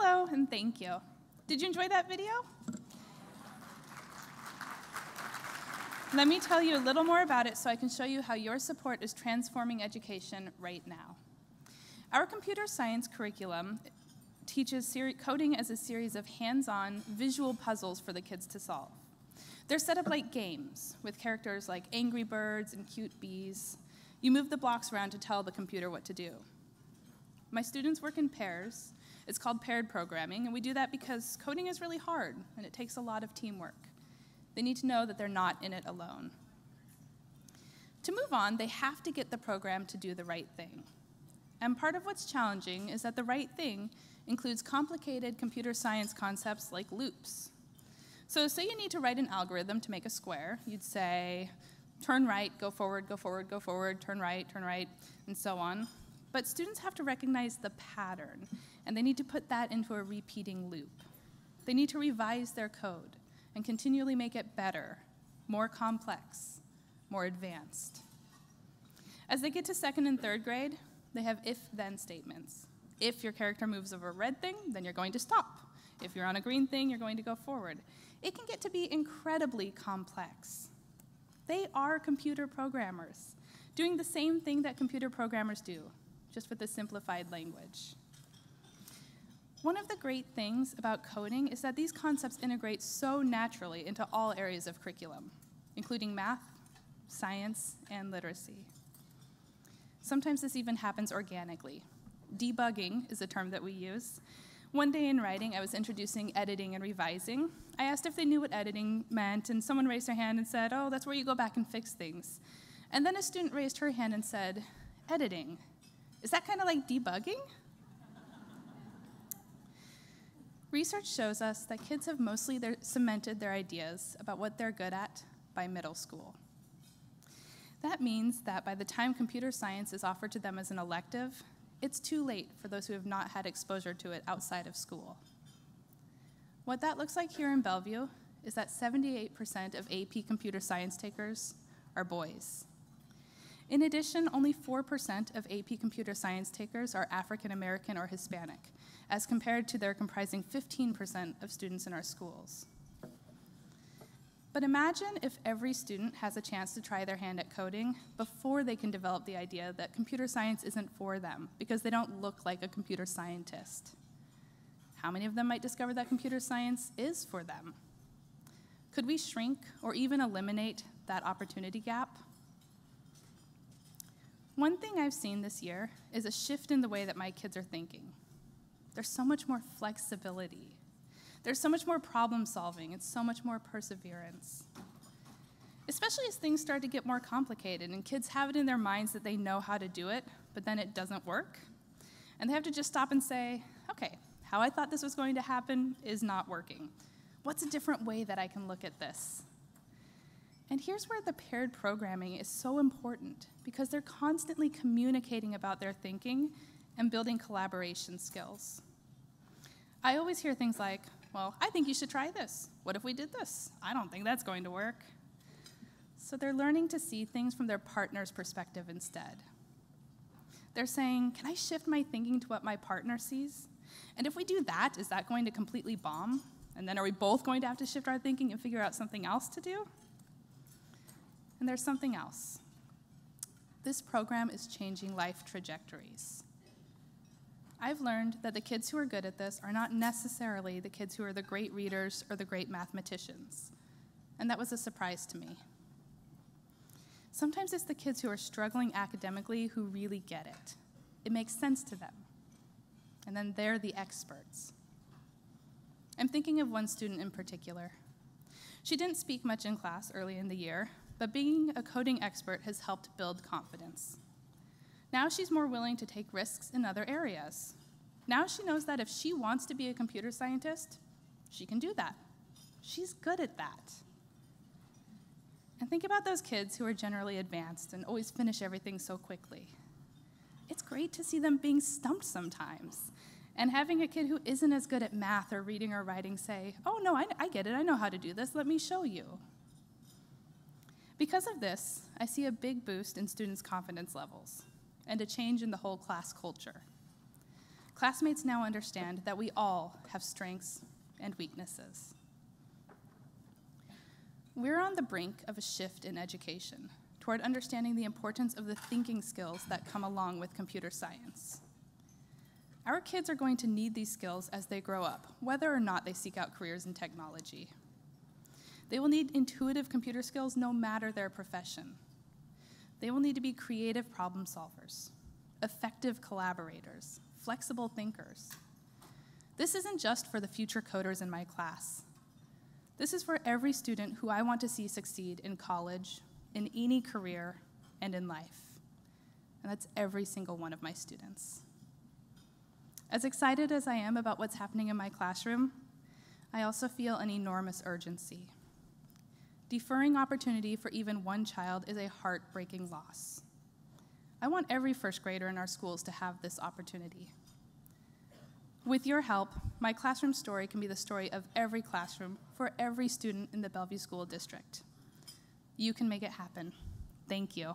Hello, and thank you. Did you enjoy that video? Let me tell you a little more about it so I can show you how your support is transforming education right now. Our computer science curriculum teaches coding as a series of hands-on visual puzzles for the kids to solve. They're set up like games with characters like angry birds and cute bees. You move the blocks around to tell the computer what to do. My students work in pairs. It's called paired programming, and we do that because coding is really hard and it takes a lot of teamwork. They need to know that they're not in it alone. To move on, they have to get the program to do the right thing. And part of what's challenging is that the right thing includes complicated computer science concepts like loops. So say you need to write an algorithm to make a square. You'd say, turn right, go forward, go forward, go forward, turn right, and so on. But students have to recognize the pattern, and they need to put that into a repeating loop. They need to revise their code and continually make it better, more complex, more advanced. As they get to second and third grade, they have if-then statements. If your character moves over a red thing, then you're going to stop. If you're on a green thing, you're going to go forward. It can get to be incredibly complex. They are computer programmers, doing the same thing that computer programmers do, just with a simplified language. One of the great things about coding is that these concepts integrate so naturally into all areas of curriculum, including math, science, and literacy. Sometimes this even happens organically. Debugging is a term that we use. One day in writing, I was introducing editing and revising. I asked if they knew what editing meant, and someone raised their hand and said, oh, that's where you go back and fix things. And then a student raised her hand and said, editing. Is that kind of like debugging? Research shows us that kids have mostly cemented their ideas about what they're good at by middle school. That means that by the time computer science is offered to them as an elective, it's too late for those who have not had exposure to it outside of school. What that looks like here in Bellevue is that 78% of AP computer science takers are boys. In addition, only 4% of AP computer science takers are African American or Hispanic, as compared to their comprising 15% of students in our schools. But imagine if every student has a chance to try their hand at coding before they can develop the idea that computer science isn't for them because they don't look like a computer scientist. How many of them might discover that computer science is for them? Could we shrink or even eliminate that opportunity gap? One thing I've seen this year is a shift in the way that my kids are thinking. There's so much more flexibility. There's so much more problem solving and so much more perseverance. Especially as things start to get more complicated and kids have it in their minds that they know how to do it, but then it doesn't work. And they have to just stop and say, okay, how I thought this was going to happen is not working. What's a different way that I can look at this? And here's where the paired programming is so important, because they're constantly communicating about their thinking and building collaboration skills. I always hear things like, well, I think you should try this. What if we did this? I don't think that's going to work. So they're learning to see things from their partner's perspective instead. They're saying, can I shift my thinking to what my partner sees? And if we do that, is that going to completely bomb? And then are we both going to have to shift our thinking and figure out something else to do? And there's something else. This program is changing life trajectories. I've learned that the kids who are good at this are not necessarily the kids who are the great readers or the great mathematicians. And that was a surprise to me. Sometimes it's the kids who are struggling academically who really get it. It makes sense to them. And then they're the experts. I'm thinking of one student in particular. She didn't speak much in class early in the year, but being a coding expert has helped build confidence. Now she's more willing to take risks in other areas. Now she knows that if she wants to be a computer scientist, she can do that. She's good at that. And think about those kids who are generally advanced and always finish everything so quickly. It's great to see them being stumped sometimes, and having a kid who isn't as good at math or reading or writing say, oh no, I get it, I know how to do this, let me show you. Because of this, I see a big boost in students' confidence levels and a change in the whole class culture. Classmates now understand that we all have strengths and weaknesses. We're on the brink of a shift in education toward understanding the importance of the thinking skills that come along with computer science. Our kids are going to need these skills as they grow up, whether or not they seek out careers in technology. They will need intuitive computer skills no matter their profession. They will need to be creative problem solvers, effective collaborators, flexible thinkers. This isn't just for the future coders in my class. This is for every student who I want to see succeed in college, in any career, and in life. And that's every single one of my students. As excited as I am about what's happening in my classroom, I also feel an enormous urgency. Deferring opportunity for even one child is a heartbreaking loss. I want every first grader in our schools to have this opportunity. With your help, my classroom story can be the story of every classroom for every student in the Bellevue School District. You can make it happen. Thank you.